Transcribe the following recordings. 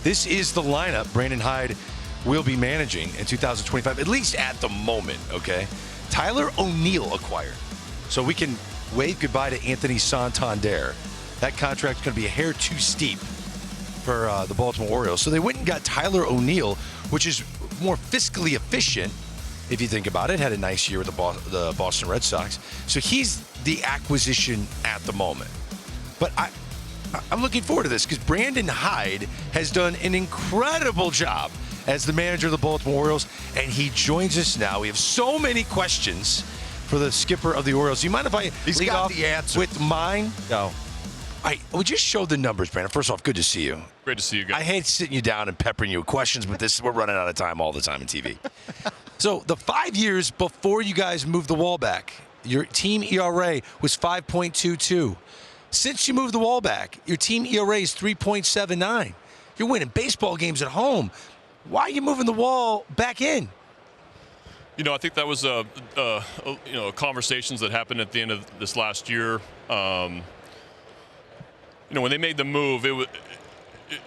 this is the lineup Brandon Hyde will be managing in 2025, at least at the moment, okay? Tyler O'Neill acquired. So we can wave goodbye to Anthony Santander. That contract's going to be a hair too steep for the Baltimore Orioles. So they went and got Tyler O'Neill, which is more fiscally efficient, if you think about it. Had a nice year with the Boston Red Sox. So he's the acquisition at the moment. But I'm looking forward to this because Brandon Hyde has done an incredible job as the manager of the Baltimore Orioles, and he joins us now. We have so many questions for the skipper of the Orioles. Do you mind if I lead off the answer with mine? No. We just showed the numbers, Brandon. First off, good to see you. Great to see you guys. I hate sitting you down and peppering you with questions, but we're running out of time all the time in TV. So the 5 years before you guys moved the wall back, your team ERA was 5.22. Since you moved the wall back, your team ERA is 3.79. You're winning baseball games at home. Why are you moving the wall back in? You know, I think that was conversations that happened at the end of this last year. You know, when they made the move,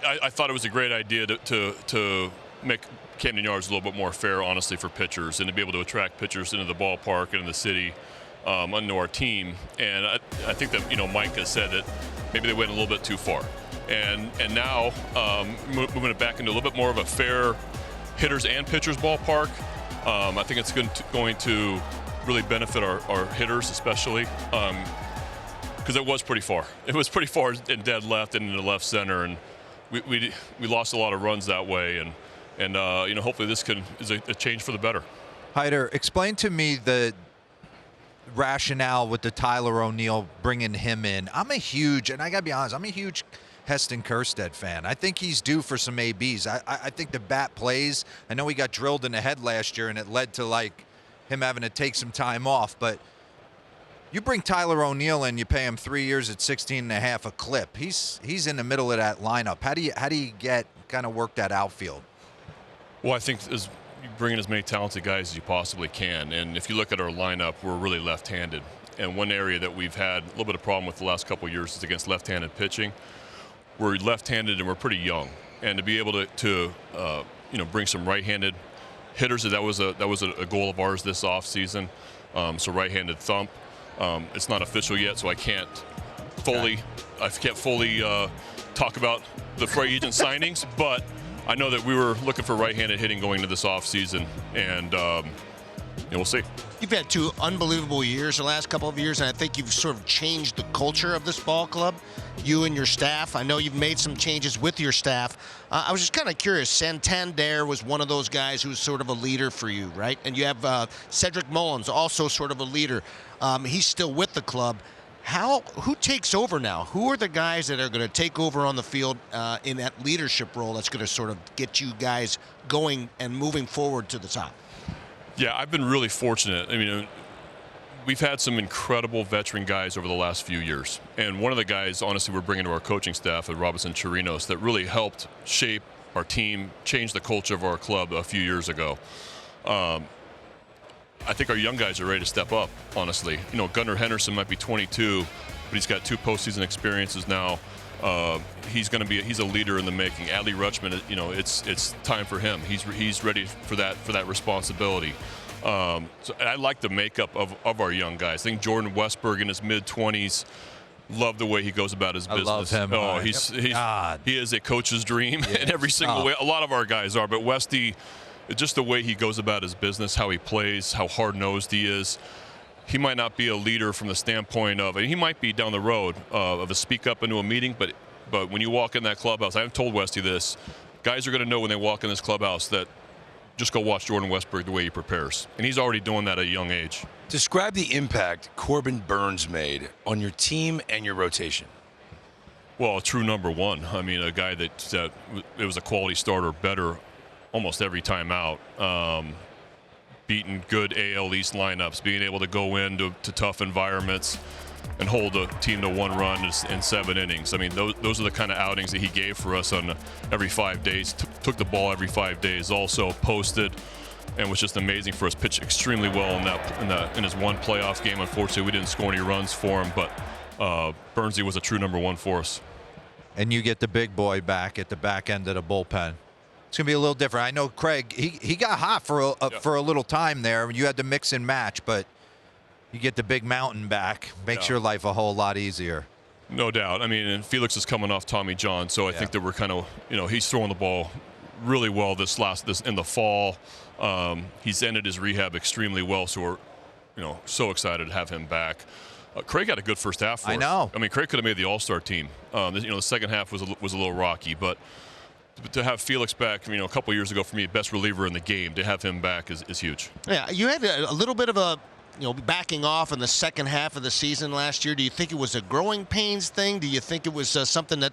I thought it was a great idea to make Camden Yards a little bit more fair, honestly, for pitchers, and to be able to attract pitchers into the ballpark and in the city, into our team. And I think that, you know, Mike has said that maybe they went a little bit too far. And now moving it back into a little bit more of a fair hitters and pitchers ballpark, I think it's going to really benefit our hitters, especially. Because it was pretty far. It was pretty far in dead left and in the left center, and we lost a lot of runs that way. And you know, hopefully this is a change for the better. Hyder, explain to me the rationale with the Tyler O'Neill bringing him in. I'm a huge Heston Kjerstad fan. I think he's due for some ABs. I think the bat plays. I know he got drilled in the head last year, and it led to like him having to take some time off, but you bring Tyler O'Neill in, you pay him 3 years at 16.5 a clip. He's in the middle of that lineup. How do you get kind of work that outfield? Well, I think you bring in as many talented guys as you possibly can. And if you look at our lineup, we're really left-handed. And one area that we've had a little bit of problem with the last couple of years is against left-handed pitching. We're left-handed and we're pretty young. And to be able to bring some right-handed hitters, that was a goal of ours this offseason. So right-handed thump. It's not official yet, so I can't fully talk about the free agent signings, but I know that we were looking for right-handed hitting going into this offseason, and we'll see. You've had 2 unbelievable years the last couple of years, and I think you've sort of changed the culture of this ball club, you and your staff. I know you've made some changes with your staff. I was just kind of curious. Santander was one of those guys who's sort of a leader for you, right? And you have Cedric Mullins, also sort of a leader. He's still with the club. Who takes over now? Who are the guys that are going to take over on the field in that leadership role that's going to sort of get you guys going and moving forward to the top? Yeah, I've been really fortunate. I mean, we've had some incredible veteran guys over the last few years. And one of the guys, honestly, we're bringing to our coaching staff at Robinson Chirinos that really helped shape our team, change the culture of our club a few years ago. I think our young guys are ready to step up, honestly. You know, Gunnar Henderson might be 22, but he's got 2 postseason experiences now. He's a leader in the making. Adley Rutschman, you know, it's time for him. He's ready for that responsibility. So I like the makeup of our young guys. I think Jordan Westberg in his mid-20s, love the way he goes about his business. I love him. Oh, he is a coach's dream in every single way. A lot of our guys are, but Westy, just the way he goes about his business, how he plays, how hard-nosed he is. He might not be a leader from the standpoint of, and he might be down the road of a speak up into a meeting, but when you walk in that clubhouse, I've told Westy this, guys are going to know when they walk in this clubhouse that just go watch Jordan Westberg the way he prepares. And he's already doing that at a young age. Describe the impact Corbin Burns made on your team and your rotation. Well, a true number one. I mean, a guy that it was a quality starter, better almost every time out. Beating good AL East lineups, being able to go into tough environments and hold a team to 1 run in 7 innings. I mean, those are the kind of outings that he gave for us on every 5 days. Took the ball every 5 days. Also posted, and was just amazing for us. Pitched extremely well in his 1 playoff game. Unfortunately, we didn't score any runs for him, but Burnsy was a true number 1 for us. and you get the big boy back at the back end of the bullpen. It's going to be a little different. I know Craig, he got hot for a little time there. You had to mix and match, but you get the big mountain back. Makes your life a whole lot easier. No doubt. I mean, and Felix is coming off Tommy John, so I think that we're kind of, he's throwing the ball really well this in the fall. He's ended his rehab extremely well, so we're, so excited to have him back. Craig had a good first half for us. I know. I mean, Craig could have made the All-Star team. The second half was a little rocky, but to have Felix back, a couple years ago for me, best reliever in the game, to have him back is huge. Yeah, you had a little bit of a backing off in the second half of the season last year. Do you think it was a growing pains thing? Do you think it was something that,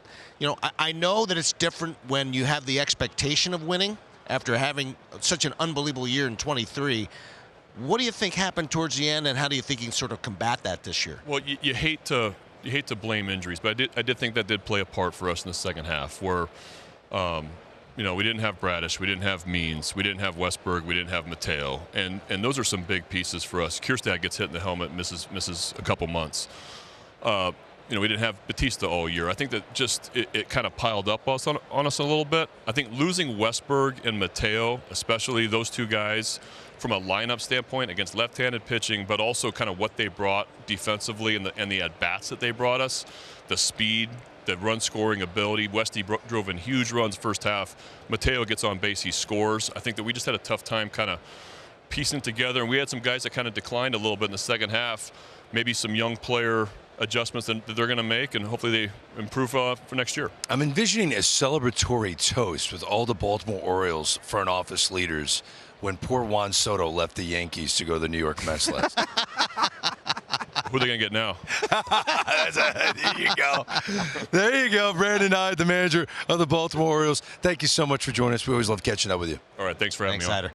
I know that it's different when you have the expectation of winning after having such an unbelievable year in 23. What do you think happened towards the end, and how do you think you can sort of combat that this year? Well, you hate to blame injuries, but I did think that did play a part for us in the second half, where we didn't have Bradish, we didn't have Means, we didn't have Westberg, we didn't have Mateo, and those are some big pieces for us. Kierstad gets hit in the helmet, misses a couple months. We didn't have Bautista all year. I think that just it kind of piled up on us a little bit. I think losing Westberg and Mateo, especially those two guys, from a lineup standpoint against left-handed pitching, but also kind of what they brought defensively and the at-bats that they brought us, the speed, the run-scoring ability. Westy drove in huge runs first half. Mateo gets on base, he scores. I think that we just had a tough time kind of piecing together, and we had some guys that kind of declined a little bit in the second half. Maybe some young player adjustments that they're going to make, and hopefully they improve for next year. I'm envisioning a celebratory toast with all the Baltimore Orioles front office leaders when poor Juan Soto left the Yankees to go to the New York Mets last. Who are they going to get now? There you go. There you go, Brandon Hyde, the manager of the Baltimore Orioles. Thank you so much for joining us. We always love catching up with you. All right, thanks for having me on.